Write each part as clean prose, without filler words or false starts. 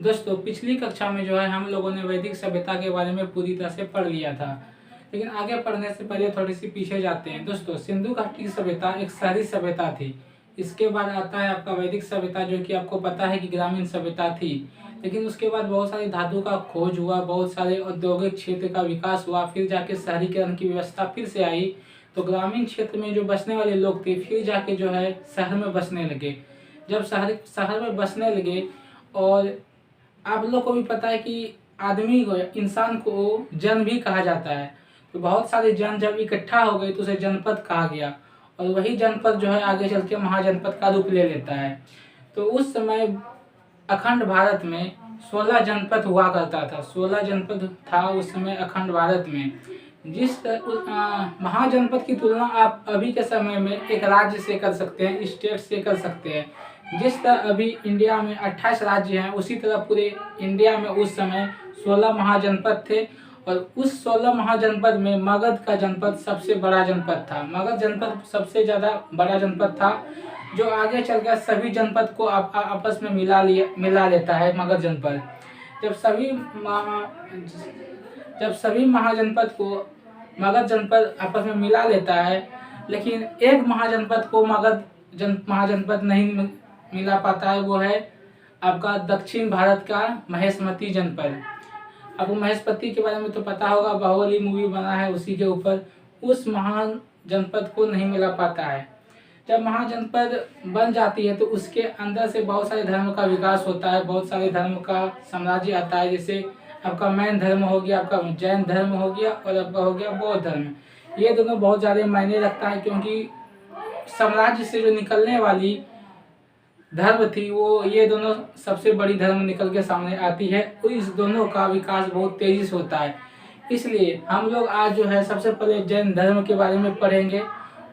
दोस्तों पिछली कक्षा में जो है हम लोगों ने वैदिक सभ्यता के बारे में पूरी तरह से पढ़ लिया था, लेकिन आगे पढ़ने से पहले थोड़ी सी पीछे जाते हैं। दोस्तों सिंधु घाटी सभ्यता एक शहरी सभ्यता थी। इसके बाद आता है आपका वैदिक सभ्यता, जो कि आपको पता है कि ग्रामीण सभ्यता थी। लेकिन उसके बाद बहुत सारी धातु का खोज हुआ, बहुत सारे औद्योगिक क्षेत्र का विकास हुआ, फिर जाके शहरीकरण की व्यवस्था फिर से आई। तो ग्रामीण क्षेत्र में जो बसने वाले लोग थे फिर जाके जो है शहर में बसने लगे। जब शहर में बसने लगे, और आप लोग को भी पता है कि आदमी को, इंसान को जन भी कहा जाता है। तो बहुत सारे जन जब इकट्ठा हो गए तो उसे जनपद कहा गया, और वही जनपद जो है आगे चल के महाजनपद का रूप ले लेता है। तो उस समय अखंड भारत में 16 जनपद हुआ करता था। 16 जनपद था उस समय अखंड भारत में। महाजनपद की तुलना आप अभी के समय में एक राज्य से कर सकते हैं, स्टेट से कर सकते हैं। जिस तरह अभी इंडिया में 28 राज्य हैं, उसी तरह पूरे इंडिया में उस समय 16 महाजनपद थे। और उस 16 महाजनपद में मगध का जनपद सबसे बड़ा जनपद था। मगध जनपद सबसे ज़्यादा बड़ा जनपद था, जो आगे चलकर सभी जनपद को आपस में मिला लेता है मगध जनपद। जब सभी महाजनपद को मगध जनपद आपस में मिला लेता है, लेकिन एक महाजनपद को महाजनपद नहीं मिला पाता है, वो है आपका दक्षिण भारत का महेशमती जनपद। आपको महेशमती के बारे में तो पता होगा, बाहुबली मूवी बना है उसी के ऊपर। उस महान जनपद को नहीं मिला पाता है। जब महाजनपद बन जाती है तो उसके अंदर से बहुत सारे धर्म का विकास होता है, बहुत सारे धर्म का साम्राज्य आता है। जैसे आपका मैन धर्म हो गया, आपका जैन धर्म हो गया, और आपका हो गया बौद्ध धर्म। ये दोनों बहुत ज़्यादा मायने रखता है, क्योंकि साम्राज्य से जो निकलने वाली धर्म थी वो ये दोनों सबसे बड़ी धर्म निकल के सामने आती है, और इस दोनों का विकास बहुत तेजी से होता है। इसलिए हम लोग आज जो है सबसे पहले जैन धर्म के बारे में पढ़ेंगे,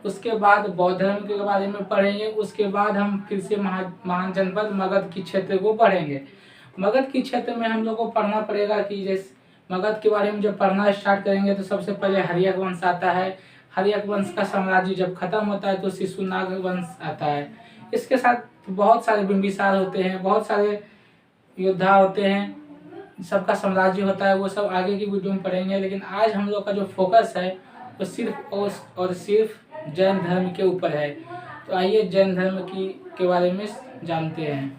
उसके बाद बौद्ध धर्म के बारे में पढ़ेंगे, उसके बाद हम फिर से महान जनपद मगध की क्षेत्र को पढ़ेंगे। मगध की क्षेत्र में हम लोग को पढ़ना पड़ेगा कि जैसे मगध के बारे में जब पढ़ना स्टार्ट करेंगे तो सबसे पहले हर्यक वंश आता है। हर्यक वंश का साम्राज्य जब खत्म होता है तो शिशुनाग वंश आता है। इसके साथ बहुत सारे बिंबिसार होते हैं, बहुत सारे योद्धा होते हैं, सबका साम्राज्य होता है। वो सब आगे की वीडियो में पढ़ेंगे, लेकिन आज हम लोग का जो फोकस है वो सिर्फ और सिर्फ जैन धर्म के ऊपर है। तो आइए जैन धर्म के बारे में जानते हैं।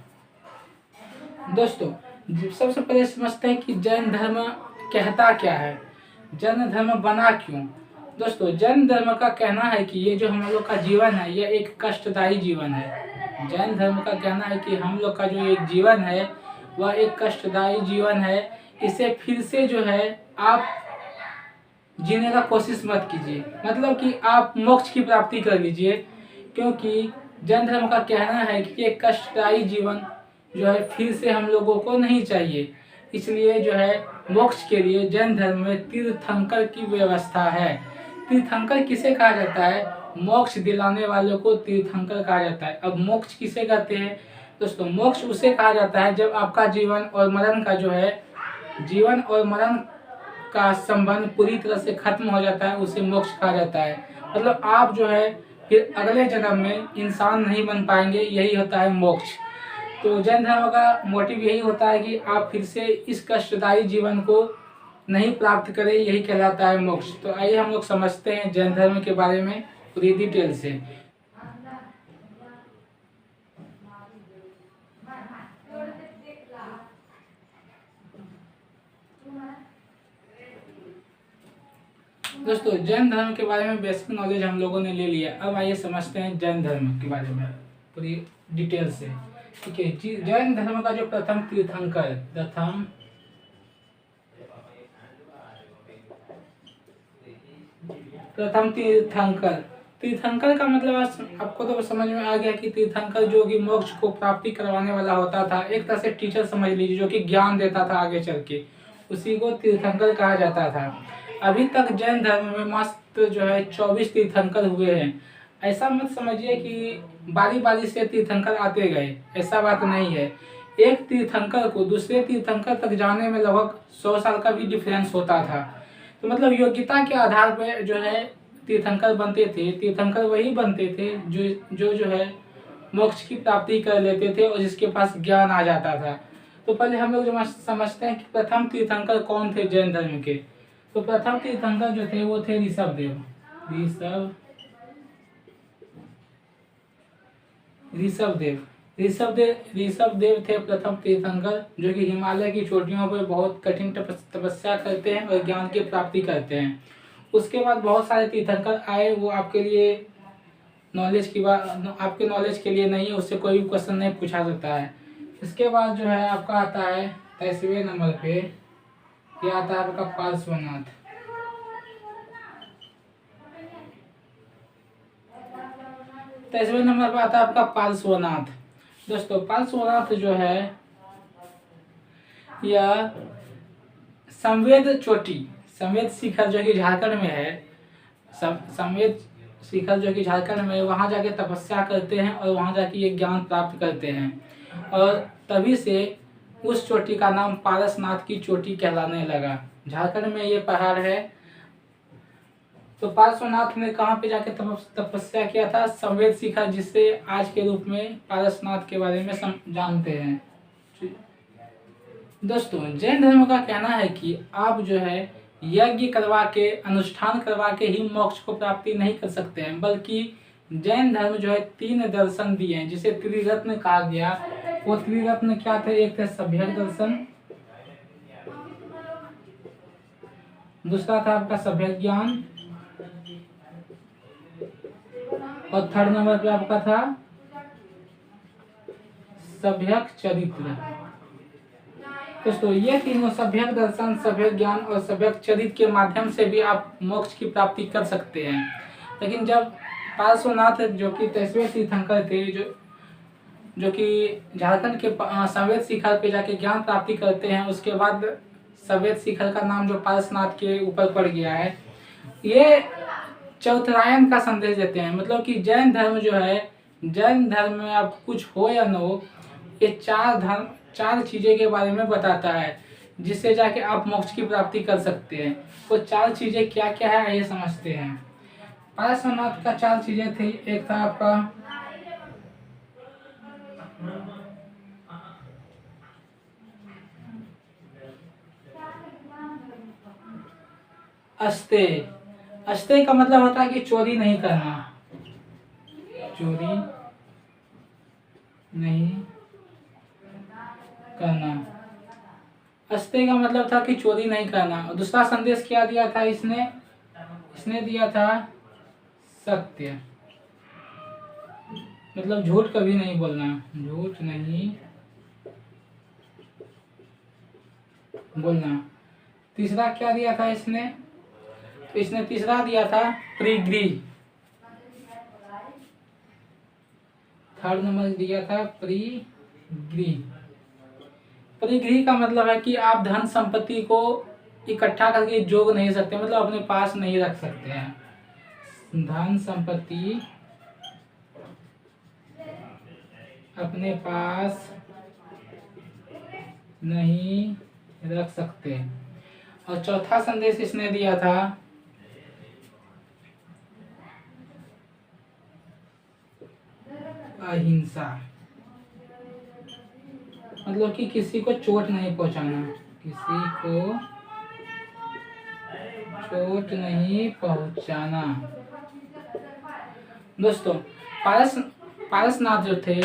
दोस्तों सबसे पहले समझते हैं कि जैन धर्म कहता क्या है, जैन धर्म बना क्यों। दोस्तों जैन धर्म का कहना है कि ये जो हम लोग का जीवन है ये एक कष्टदायी जीवन है। जैन धर्म का कहना है कि हम लोग का जो एक जीवन है वह एक कष्टदायी जीवन है। इसे फिर से जो है आप जीने का कोशिश मत कीजिए, मतलब कि आप मोक्ष की प्राप्ति कर लीजिए, क्योंकि जैन धर्म का कहना है कि ये कष्टदायी जीवन जो है फिर से हम लोगों को नहीं चाहिए। इसलिए जो है मोक्ष के लिए जैन धर्म में तीर्थंकर की व्यवस्था है। तीर्थंकर किसे कहा जाता है? मोक्ष दिलाने वालों को तीर्थंकर कहा जाता है। अब मोक्ष किसे कहते हैं दोस्तों? मोक्ष उसे कहा जाता है जब आपका जीवन और मरण का जो है जीवन और मरण का संबंध पूरी तरह से खत्म हो जाता है, उसे मोक्ष कहा जाता है। मतलब आप जो है फिर अगले जन्म में इंसान नहीं बन पाएंगे, यही होता है मोक्ष। तो जैन धर्म का मोटिव यही होता है कि आप फिर से इस कष्टदायी जीवन को नहीं प्राप्त करें, यही कहलाता है मोक्ष। तो आइए हम लोग समझते हैं जैन धर्म के बारे में पूरी डिटेल से। दोस्तों जैन धर्म के बारे में बेसिक नॉलेज हम लोगों ने ले लिया। अब आइए समझते हैं जैन धर्म के बारे में पूरी डिटेल से। ठीक है, जैन धर्म का जो प्रथम तीर्थंकर तीर्थंकर का मतलब आपको तो समझ में आ गया कि तीर्थंकर जो कि मोक्ष को प्राप्ति करवाने वाला होता था, एक तरह से टीचर समझ लीजिए, जो कि ज्ञान देता था आगे चल के, उसी को तीर्थंकर कहा जाता था। अभी तक जैन धर्म में मस्त जो है 24 तीर्थंकर हुए हैं। ऐसा मत समझिए कि बारी बारी से तीर्थंकर आते गए, ऐसा बात नहीं है। एक तीर्थंकर को दूसरे तीर्थंकर तक जाने में लगभग 100 साल का भी डिफरेंस होता था। तो मतलब योग्यता के आधार पर जो है तीर्थंकर बनते थे। तीर्थंकर वही बनते थे जो है मोक्ष की प्राप्ति कर लेते थे और जिसके पास ज्ञान आ जाता था। तो पहले हम लोग जो समझते हैं कि प्रथम तीर्थंकर कौन थे जैन धर्म के। तो प्रथम तीर्थंकर जो थे वो थे ऋषभदेव। ऋषभदेव थे प्रथम तीर्थंकर, जो कि हिमालय की चोटियों पर बहुत कठिन तपस्या करते हैं और ज्ञान की प्राप्ति करते हैं। उसके बाद बहुत सारे तीर्थंकर आए, वो आपके लिए नॉलेज की बात, आपके नॉलेज के लिए नहीं है, उससे कोई भी क्वेश्चन नहीं पूछा सकता है। इसके बाद जो है आपका आता है 23वें नंबर पे, ये आता है आपका पार्श्वनाथ। तेईसवें नंबर पर आता है आपका पार्श्वनाथ। दोस्तों पार्श्वनाथ जो है यह संवेद शिखर जो कि झारखंड में है, संवेद शिखर जो कि झारखंड में, वहाँ जाके तपस्या करते हैं और वहाँ जाके ये ज्ञान प्राप्त करते हैं और तभी से उस चोटी का नाम पारसनाथ की चोटी कहलाने लगा। झारखंड में ये पहाड़ है। तो पार्श्वनाथ ने कहाँ पे जाके तपस्या किया था? संवेद शिखर, जिससे आज के रूप में पारसनाथ के बारे में जानते हैं। दोस्तों जैन धर्म का कहना है कि आप जो है यज्ञ करवा के, अनुष्ठान करवा के ही मोक्ष को प्राप्ति नहीं कर सकते हैं, बल्कि जैन धर्म जो है 3 दर्शन दिए हैं, जिसे त्रिरत्न कहा गया। वो त्रिरत्न क्या थे? एक थे सम्यक दर्शन, दूसरा था आपका सम्यक ज्ञान, और थर्ड नंबर पे आपका था सम्यक चरित्र। दोस्तों ये तीनों सम्यक दर्शन, सम्यक ज्ञान और सम्यक चरित्र के माध्यम से भी आप मोक्ष की प्राप्ति कर सकते हैं। लेकिन जब पार्श्वनाथ जो कि 23वें तीर्थंकर थे, जो कि झारखंड के संवेद शिखर पे जाके ज्ञान प्राप्ति करते हैं, उसके बाद संवेद शिखर का नाम जो पार्श्वनाथ के ऊपर पड़ गया है, ये चौथरायन का संदेश देते हैं। मतलब कि जैन धर्म जो है, जैन धर्म में आप कुछ हो या न हो, ये 4 चीजें के बारे में बताता है, जिससे जाके आप मोक्ष की प्राप्ति कर सकते हैं। वो 4 चीजें क्या क्या है आइए समझते हैं। पार्श्वनाथ का 4 चीजें थी। एक था आपका अस्ते का मतलब होता है कि चोरी नहीं करना, चोरी नहीं करना। अस्ते का मतलब था कि चोरी नहीं करना। और दूसरा संदेश क्या दिया था इसने दिया था सत्य, मतलब झूठ कभी नहीं बोलना, झूठ नहीं बोलना। तीसरा क्या दिया था इसने? तो इसने तीसरा दिया था परिग्रह। थर्ड नंबर दिया था परिग्रह। परिग्रह का मतलब है कि आप धन संपत्ति को इकट्ठा करके जोड़ नहीं सकते, मतलब अपने पास नहीं रख सकते हैं। धन संपत्ति अपने पास नहीं रख सकते। और चौथा संदेश इसने दिया था अहिंसा, मतलब कि किसी को चोट नहीं पहुंचाना, किसी को चोट नहीं पहुंचाना। दोस्तों पारसनाथ जो थे,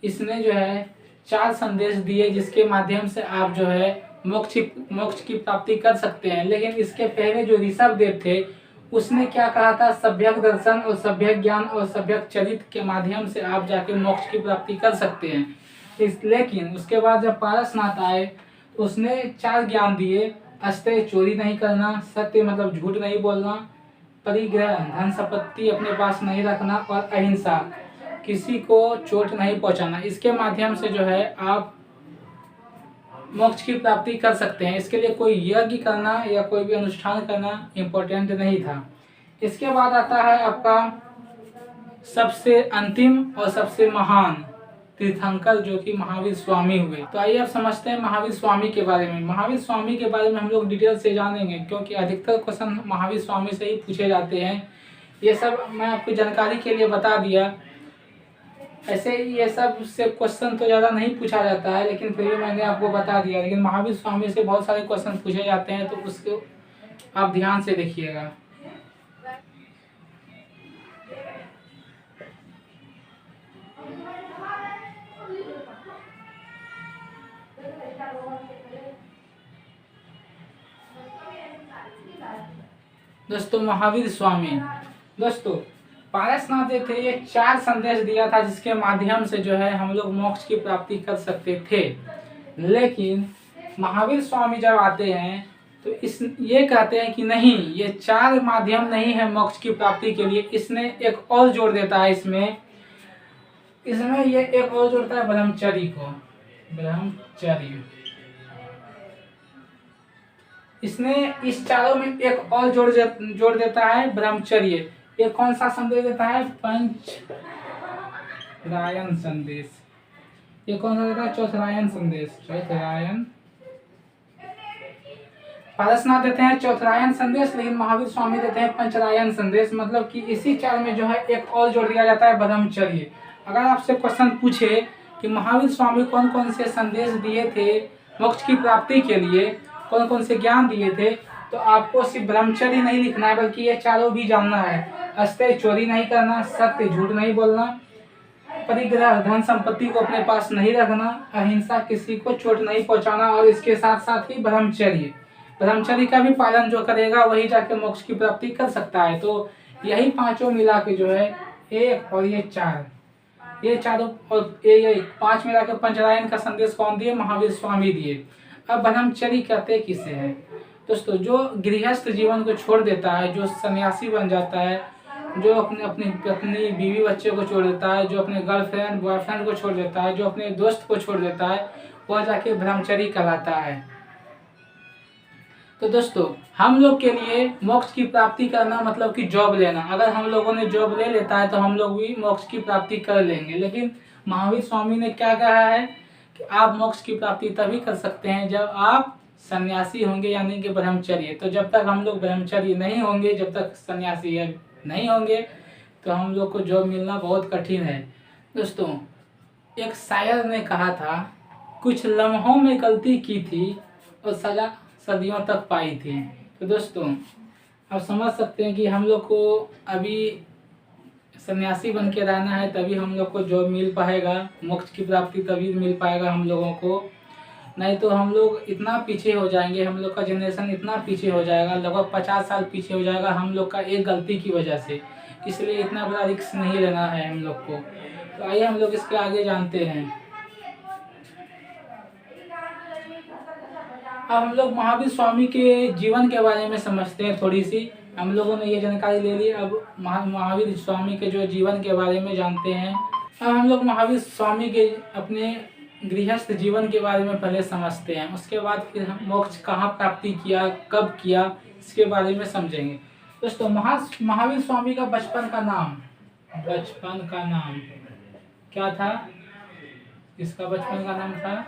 इसने जो है 4 संदेश दिए, जिसके माध्यम से आप जो है मोक्ष की प्राप्ति कर सकते हैं। लेकिन इसके पहले जो ऋषभदेव थे, उसने क्या कहा था? सम्यक दर्शन और सम्यक ज्ञान और सम्यक चरित्र के माध्यम से आप जाके मोक्ष की प्राप्ति कर सकते हैं। लेकिन उसके बाद जब पारसनाथ आए, तो उसने 4 ज्ञान दिए। अस्तेय चोरी नहीं करना, सत्य मतलब झूठ नहीं बोलना, परिग्रह धन संपत्ति अपने पास नहीं रखना, और अहिंसा किसी को चोट नहीं पहुंचाना। इसके माध्यम से जो है आप मोक्ष की प्राप्ति कर सकते हैं। इसके लिए कोई यज्ञ करना या कोई भी अनुष्ठान करना इम्पोर्टेंट नहीं था। इसके बाद आता है आपका सबसे अंतिम और सबसे महान तीर्थंकर, जो कि महावीर स्वामी हुए। तो आइए अब समझते हैं महावीर स्वामी के बारे में। महावीर स्वामी के बारे में हम लोग डिटेल से जानेंगे, क्योंकि अधिकतर क्वेश्चन महावीर स्वामी से ही पूछे जाते हैं। ये सब मैं आपकी जानकारी के लिए बता दिया। ऐसे ये सब से क्वेश्चन तो ज़्यादा नहीं पूछा जाता है, लेकिन फिर भी मैंने आपको बता दिया। लेकिन महावीर स्वामी से बहुत सारे क्वेश्चन पूछे जाते हैं, तो उसको आप ध्यान से देखिएगा। दोस्तों महावीर स्वामी, दोस्तों पारसनाथ जो थे ये 4 संदेश दिया था जिसके माध्यम से जो है हम लोग मोक्ष की प्राप्ति कर सकते थे। लेकिन महावीर स्वामी जब आते हैं तो इस ये कहते हैं कि नहीं, ये 4 माध्यम नहीं है मोक्ष की प्राप्ति के लिए। इसने एक और जोड़ देता है इसमें ये एक और जोड़ता है ब्रह्मचर्य को। ब्रह्मचर्य इसने इस चारों में एक और जोड़ देता है ब्रह्मचर्य। ये कौन सा संदेश देता है? पंचरायण संदेश। ये कौन सा देता है? चौथरायण संदेश। चौथरायण पारसनाथ देते हैं चौथरायण संदेश, लेकिन महावीर स्वामी देते हैं पंचरायण संदेश। मतलब कि इसी 4 में जो है एक और जोड़ दिया जाता है ब्रह्मचर्य। अगर आपसे क्वेश्चन पूछे कि महावीर स्वामी कौन कौन से संदेश दिए थे मोक्ष की प्राप्ति के लिए, कौन कौन से ज्ञान दिए थे, तो आपको सिर्फ ब्रह्मचर्य नहीं लिखना है, बल्कि ये चारों भी जानना है। अस्तेय चोरी नहीं करना, सत्य झूठ नहीं बोलना, परिग्रह धन संपत्ति को अपने पास नहीं रखना, अहिंसा किसी को चोट नहीं पहुंचाना, और इसके साथ साथ ही ब्रह्मचर्य का भी पालन जो करेगा वही जाके मोक्ष की प्राप्ति कर सकता है। तो यही 5 मिला के जो है 1 और ये 4, ये चारों और ये 5 मिला के पंचरायण का संदेश कौन दिए? महावीर स्वामी दिए। अब ब्रह्मचर्य कहते किसे है? दोस्तों जो गृहस्थ जीवन को छोड़ देता है, जो सन्यासी बन जाता है, जो अपनी पत्नी बीवी बच्चे को छोड़ देता है, जो अपने गर्लफ्रेंड बॉयफ्रेंड को छोड़ देता है, जो अपने दोस्त को छोड़ देता है, वह जाके ब्रह्मचर्य कहलाता है। तो दोस्तों हम लोग के लिए मोक्ष की प्राप्ति करना मतलब कि जॉब लेना। अगर हम लोगों ने जॉब ले लेता है तो हम लोग भी मोक्ष की प्राप्ति कर लेंगे। लेकिन महावीर स्वामी ने क्या कहा है कि आप मोक्ष की प्राप्ति तभी कर सकते हैं जब आप सन्यासी होंगे, यानी कि ब्रह्मचर्य। तो जब तक हम लोग ब्रह्मचर्य नहीं होंगे, जब तक सन्यासी नहीं होंगे, तो हम लोग को जॉब मिलना बहुत कठिन है। दोस्तों एक शायर ने कहा था, कुछ लम्हों में गलती की थी और सजा सदियों तक पाई थी। तो दोस्तों आप समझ सकते हैं कि हम लोग को अभी सन्यासी बन के रहना है, तभी हम लोग को जॉब मिल पाएगा, मोक्ष की प्राप्ति तभी मिल पाएगा हम लोगों को। नहीं तो हम लोग इतना पीछे हो जाएंगे, हम लोग का जनरेशन इतना पीछे हो जाएगा, लगभग 50 साल पीछे हो जाएगा हम लोग का एक गलती की वजह से। इसलिए इतना बड़ा रिस्क नहीं लेना है हम लोग को। तो आइए हम लोग इसके आगे जानते हैं। अब हम लोग महावीर स्वामी के जीवन के बारे में समझते हैं। थोड़ी सी हम लोगों ने ये जानकारी ले ली, अब महावीर स्वामी के जो जीवन के बारे में जानते हैं। अब हम लोग महावीर स्वामी के अपने गृहस्थ जीवन के बारे में पहले समझते हैं, उसके बाद फिर हम मोक्ष कहाँ प्राप्ति किया, कब किया, इसके बारे में समझेंगे। दोस्तों महावीर स्वामी का बचपन का नाम क्या था? इसका बचपन का नाम था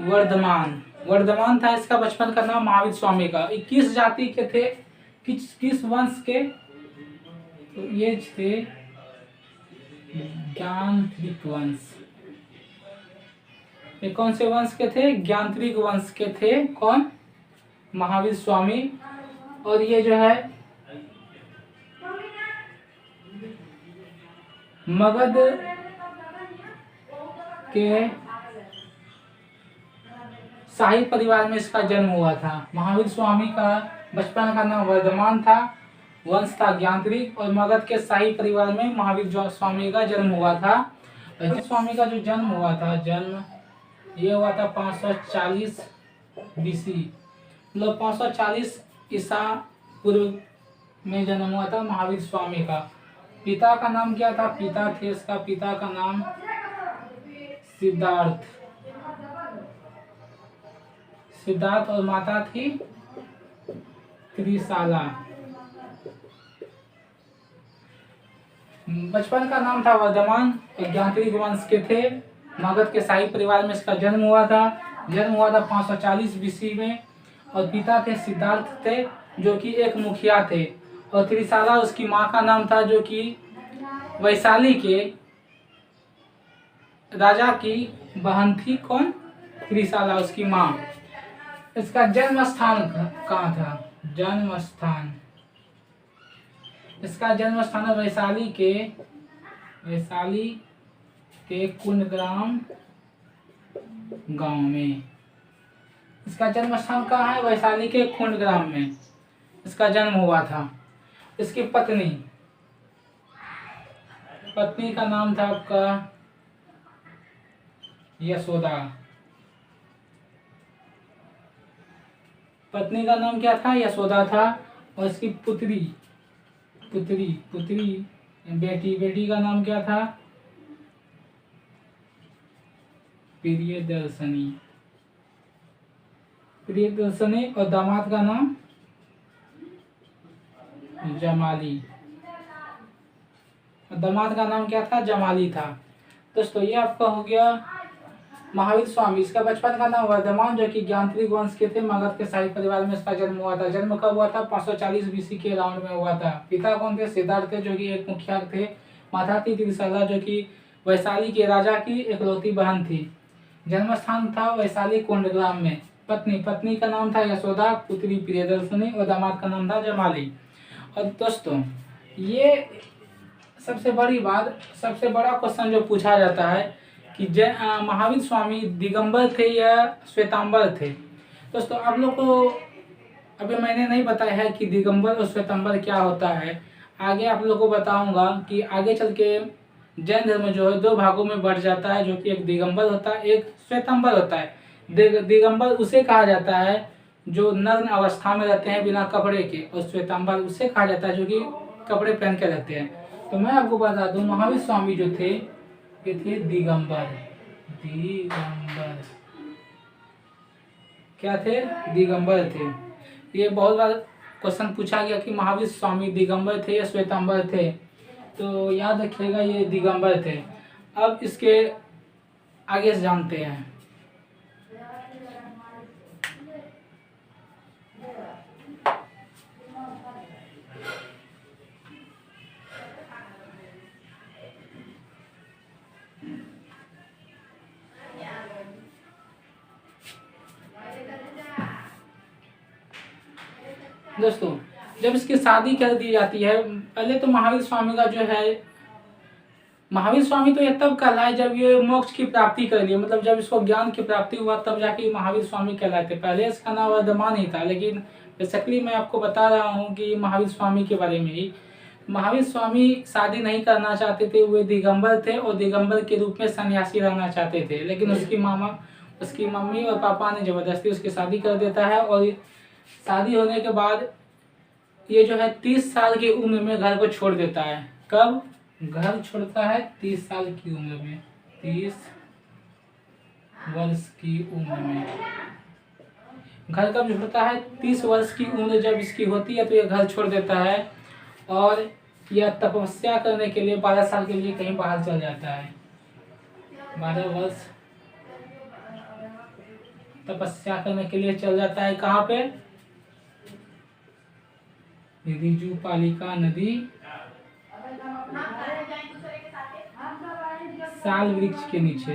वर्धमान था इसका बचपन का नाम महावीर स्वामी का। 21 जाति के थे, किस वंश के? तो ये थे ज्ञानत्रिक वंश। ये कौन से वंश के थे? ज्ञानत्रिक वंश के थे। कौन? महावीर स्वामी। और ये जो है मगध के शाही परिवार में इसका जन्म हुआ था। महावीर स्वामी का बचपन का नाम वर्धमान था, वंश था ज्ञानत्रिक, और मगध के शाही परिवार में महावीर स्वामी का जन्म हुआ था। स्वामी का जो जन्म हुआ था, ये हुआ था 540 BC, मतलब 540 ईसा पूर्व में जन्म हुआ था महावीर स्वामी का। पिता का नाम क्या था? इसका पिता का नाम सिद्धार्थ और माता थी त्रिशाला। बचपन का नाम था वर्धमान, ज्ञानत्रिक वंश के थे, मगध के शाही परिवार में इसका जन्म हुआ था 540 BC में। और पिता थे सिद्धार्थ जो कि एक मुखिया थे, और त्रिशाला उसकी माँ का नाम था, जो कि वैशाली के राजा की बहन थी कौन? त्रिशाला, उसकी माँ। इसका जन्म स्थान कहाँ था? जन्म स्थान, इसका जन्म स्थान है वैशाली के कुंडग्राम गांव में। इसका जन्म स्थान कहाँ है? वैशाली के कुंडग्राम में इसका जन्म हुआ था। इसकी पत्नी का नाम था आपका यशोदा। पत्नी का नाम क्या था? यशोदा था। और इसकी पुत्री बेटी का नाम क्या था? प्रियदर्शनी। और दामाद का नाम जमाली। और दामाद का नाम क्या था? जमाली था। दोस्तों ये आपका हो गया महावीर स्वामी। इसका बचपन का नाम वर्धमान, जो कि ज्ञानत्रिक वंश के थे। मगध के शाही परिवार में इसका जन्म हुआ था। जन्म कब हुआ था? 540 बीसी के राउंड में हुआ था। पिता कौन थे? सिद्धार्थ थे, जो कि एक मुखिया थे। माता थी त्रिशला, जो कि वैशाली के राजा की इकलौती बहन थी। जन्म स्थान था वैशाली कुंडग्राम में। पत्नी का नाम था यशोदा, पुत्री प्रियदर्शनी और दामाद का नाम था जमाली। और दोस्तों ये सबसे बड़ा क्वेश्चन जो पूछा जाता है कि महावीर स्वामी दिगंबर थे या श्वेतांबर थे। दोस्तों आप लोग को अभी मैंने नहीं बताया है कि दिगंबर और श्वेतांबर क्या होता है। आगे आप लोग को बताऊंगा कि आगे चल के जैन धर्म जो है 2 भागों में बढ़ जाता है, जो कि एक दिगंबर होता है, एक श्वेतांबर होता है। दिगंबर उसे कहा जाता है जो नग्न अवस्था में रहते हैं बिना कपड़े के, और श्वेतांबर उसे कहा जाता है जो कि कपड़े पहन के रहते हैं। तो मैं आपको बता दूं महावीर स्वामी जो थे ये थे दिगंबर। क्या थे? दिगंबर थे। ये बहुत बार क्वेश्चन पूछा गया कि महावीर स्वामी दिगंबर थे या श्वेतांबर थे, तो याद रखिएगा ये दिगंबर थे। अब इसके आगे से जानते हैं। दोस्तों जब इसकी शादी कर दी जाती है, पहले तो महावीर स्वामी का जो है, महावीर स्वामी तो ये तब कहलाए जब ये मोक्ष की प्राप्ति कर लिए, मतलब जब इसको ज्ञान की प्राप्ति हुआ तब जाके महावीर स्वामी कहलाए थे। पहले इसका नाम वर्धमान ही था, लेकिन बेसिकली मैं आपको बता रहा हूँ कि महावीर स्वामी के बारे में ही। महावीर स्वामी शादी नहीं करना चाहते थे, वे दिगंबर थे और दिगंबर के रूप में सन्यासी रहना चाहते थे, लेकिन उसकी मम्मी और पापा ने जबरदस्ती उसकी शादी कर देता है। और शादी होने के बाद ये जो है 30 साल की उम्र में घर को छोड़ देता है। कब घर छोड़ता है? 30 साल की उम्र में, 30 वर्ष की उम्र में घर कब छोड़ता है? 30 वर्ष की उम्र जब इसकी होती है तो ये घर छोड़ देता है और यह तपस्या करने के लिए 12 साल के लिए कहीं बाहर चल जाता है। 12 वर्ष तपस्या करने के लिए चल जाता है। कहाँ पे? ऋजुपालिका नदी, साल वृक्ष के नीचे।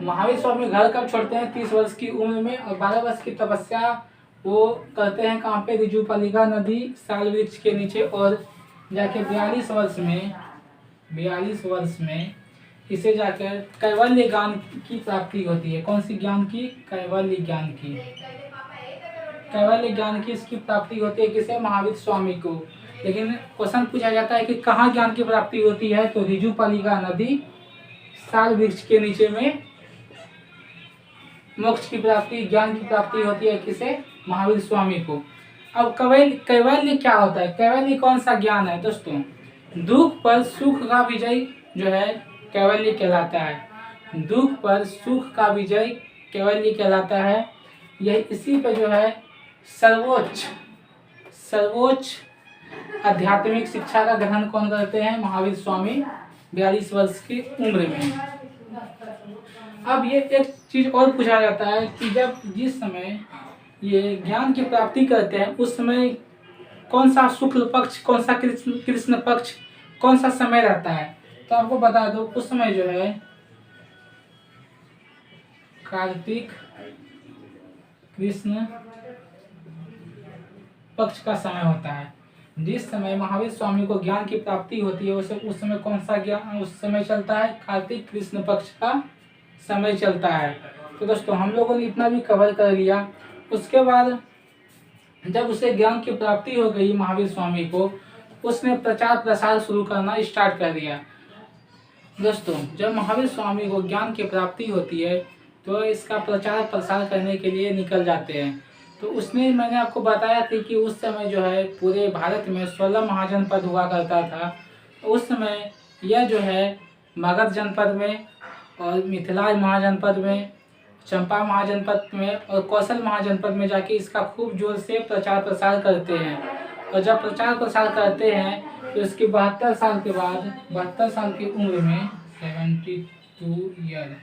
महावीर स्वामी घर कब छोड़ते हैं? 30 वर्ष की उम्र में। और 12 वर्ष की तपस्या वो करते हैं कहाँ पे? ऋजुपालिका नदी, साल वृक्ष के नीचे। और जाके 42 वर्ष में इसे जाकर कैवल्य ज्ञान की प्राप्ति होती है। कौन सी ज्ञान की? कैवल्य ज्ञान की। कैवल्य ज्ञान की इसकी प्राप्ति होती है। किसे? महावीर स्वामी को। लेकिन क्वेश्चन पूछा जाता है कि कहाँ ज्ञान की प्राप्ति होती है, तो ऋजुपालिका नदी, साल वृक्ष के नीचे में मोक्ष की प्राप्ति, ज्ञान की प्राप्ति होती है। किसे? महावीर स्वामी को। अब कैवल्य क्या होता है? कैवल्य कौन सा ज्ञान है दोस्तों? दुख पर सुख का विजय जो है कैवल्य कहलाता है। दुख पर सुख का विजय कैवल्य कहलाता है। यह इसी पे जो है सर्वोच्च आध्यात्मिक शिक्षा का ग्रहण कौन करते हैं? महावीर स्वामी, 42 वर्ष की उम्र में। अब ये एक चीज और पूछा जाता है कि जब जिस समय ये ज्ञान की प्राप्ति करते हैं उस समय कौन सा शुक्ल पक्ष, कौन सा कृष्ण कृष्ण पक्ष, कौन सा समय रहता है। तो आपको बता दो उस समय जो है कार्तिक कृष्ण पक्ष का समय होता है। जिस समय महावीर स्वामी को ज्ञान की प्राप्ति होती है उस समय कौन सा ज्ञान उस समय चलता है, कार्तिक कृष्ण पक्ष का समय चलता है। तो दोस्तों हम लोगों ने इतना भी कवर कर लिया। उसके बाद जब उसे ज्ञान की प्राप्ति हो गई महावीर स्वामी को, उसने प्रचार प्रसार शुरू करना स्टार्ट कर दिया। दोस्तों जब महावीर स्वामी को ज्ञान की प्राप्ति होती है तो इसका प्रचार प्रसार करने के लिए निकल जाते हैं। तो उसने मैंने आपको बताया था कि उस समय जो है पूरे भारत में 16 महाजनपद हुआ करता था। उस समय यह जो है मगध जनपद में और मिथिला महाजनपद में, चंपा महाजनपद में और कौशल महाजनपद में जाके इसका खूब जोर से प्रचार प्रसार करते हैं। और जब प्रचार प्रसार करते हैं तो इसके 72 साल के बाद 72 साल की उम्र में 72 ईयर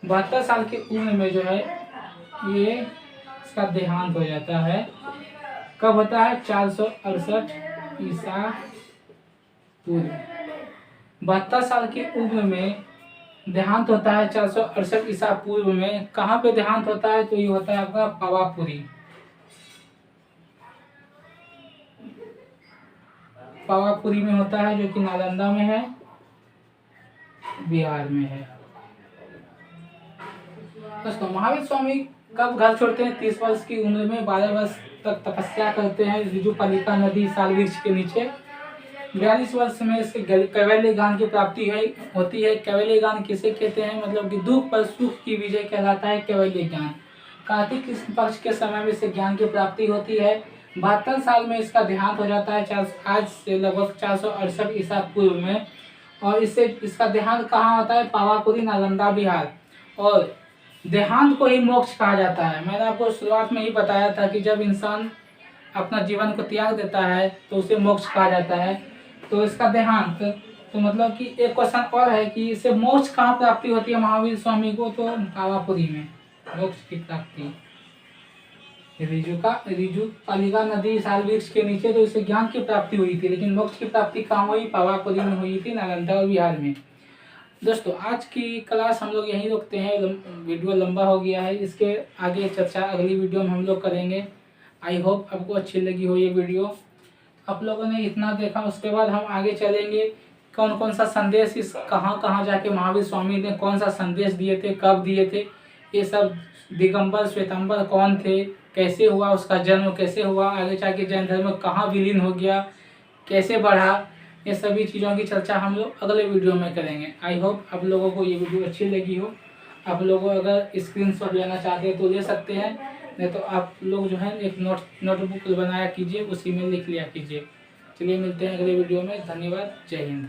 72 साल की उम्र में जो है ये इसका देहांत हो जाता है। कब होता है? 468 ईसा पूर्व। 72 साल की उम्र में देहांत होता है 468 ईसा पूर्व में। कहाँ पे देहांत होता है? तो ये होता है आपका पावापुरी। पावापुरी में होता है जो कि नालंदा में है, बिहार में है। दोस्तों महावीर स्वामी कब घर छोड़ते हैं? 30 वर्ष की उम्र में। 12 वर्ष तक तपस्या करते हैं ऋजुपालिका नदी साल वृक्ष के नीचे। 42 वर्ष में इसके कैवल्य ज्ञान की प्राप्ति होती है। कैवल्य ज्ञान किसे कहते हैं? मतलब कि दुख पर सुख की विजय कहलाता है कैवल्य ज्ञान। कार्तिक कृष्ण पक्ष के समय में इसे ज्ञान की प्राप्ति होती है। 72 साल में इसका देहांत हो जाता है आज से लगभग 468 ईसा पूर्व में। और इसका देहांत कहाँ होता है? पावापुरी, नालंदा, बिहार। और देहांत को ही मोक्ष कहा जाता है। मैंने आपको शुरुआत में ही बताया था कि जब इंसान अपना जीवन को त्याग देता है तो उसे मोक्ष कहा जाता है। तो इसका देहांत तो मतलब कि एक क्वेश्चन और है कि इसे मोक्ष कहाँ प्राप्ति होती है महावीर स्वामी को? तो पावापुरी में मोक्ष की प्राप्ति। ऋजुपालिका नदी साल वृक्ष के नीचे तो इसे ज्ञान की प्राप्ति हुई थी, लेकिन मोक्ष की प्राप्ति कहाँ हुई? पावापुरी में हुई थी, नालंदा और बिहार में। दोस्तों आज की क्लास हम लोग यहीं रोकते हैं। वीडियो लंबा हो गया है, इसके आगे चर्चा अगली वीडियो में हम लोग करेंगे। आई होप आपको अच्छी लगी हो ये वीडियो। आप लोगों ने इतना देखा, उसके बाद हम आगे चलेंगे कौन कौन सा संदेश इस कहाँ जाके महावीर स्वामी ने कौन सा संदेश दिए थे, कब दिए थे, ये सब दिगंबर श्वेतांबर कौन थे, कैसे हुआ उसका जन्म, कैसे हुआ, आगे जाके जैन धर्म कहाँ विलीन हो गया, कैसे बढ़ा, ये सभी चीज़ों की चर्चा हम लोग अगले वीडियो में करेंगे। आई होप आप लोगों को ये वीडियो अच्छी लगी हो। आप लोग अगर स्क्रीनशॉट लेना चाहते हैं तो ले सकते हैं, नहीं तो आप लोग जो है एक नोटबुक बनाया कीजिए, उसी में लिख लिया कीजिए। चलिए मिलते हैं अगले वीडियो में। धन्यवाद। जय हिंद।